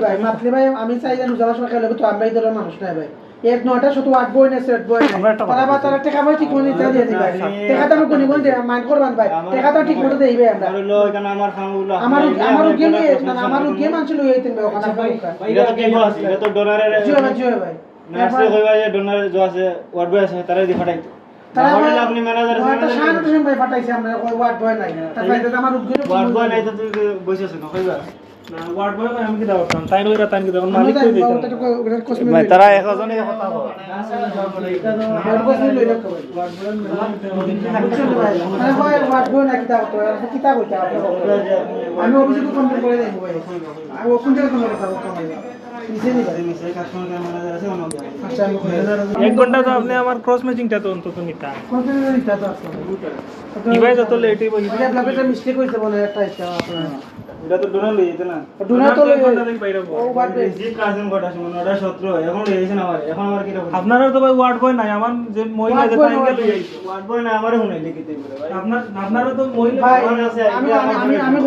ভাই মাতলে ভাই আমি চাই যে রোজার সময় খেলে তো আমরা এই ধরনের মানুষ নাই ভাই এক নয়টা শুধু 8 বই না সেট বই তারা বা তারা টাকা ভাই ঠিক মতো দিতে দিয়ে দিবে টাকা তো কোনি কোন দে মাইন্ড করবান ভাই টাকা তো ঠিক মতো দেইবে আমরা হলো এখানে আমার খামগুলো আমার গেম না আমার গেম আনছিল এই তিন ভাই ওখানে এটা তো কি বস এটা তো ডলারের জিও ভাই না আসলে কইবা যে ডলারের যে আছে ওয়ার্ড বয় আছে তারা দি ফাটাই তারা আপনি ম্যানেজার একটা শান্ত ভাই পাঠাইছে আমরা ওই ওয়ার্ড বয় নাই তারপরে এটা আমার ওয়ার্ড বয় নাই তো তুই বসেছ না কইবা না ওয়ার্ড বয় আমি কি দাও তাই নইরা তাই কি দাও মালিক কই দিতাম ভাই তারা একজনই কথা কয় ওয়ার্ড বয় লই রাখো ভাই ওয়ার্ড বয় না কিতাব তো কিতাব হইতা আমি অবশ্যই তো কমপ্লিট করে দেব ভাই আমি কোন জায়গা কমপ্লিট করব নিচে নি ভাই মিসে কাস্টমার ম্যানেজার আছে অন্য আচ্ছা আমি এক ঘন্টা তো আপনি আমার ক্রস ম্যাচিংটা তো অন্তত নিতা কমপ্লিট নিতে তো আছে ইবাই যত লেট হইব ভাই আপনার একটা মিস্টেক হইছে বলে একটা ইচ্ছা আপনার এটা তো ডোনার লই যেতে না ডোনা তো এক ঘন্টা থেকে বাইরে হবো। ও বাদ দে জি কাজেন কটা সময় 9:17 এখন লইছেন এখন আমার কি রকম আপনারা তো ভাই ওয়ার্ড বয় নাই আমার যে মহিলা যে তাই গেল ওয়ার্ড বয় না আমারে হুনাই লিখিতে বলে ভাই আপনারা তো মহিলা ভাই আমার আছে আমি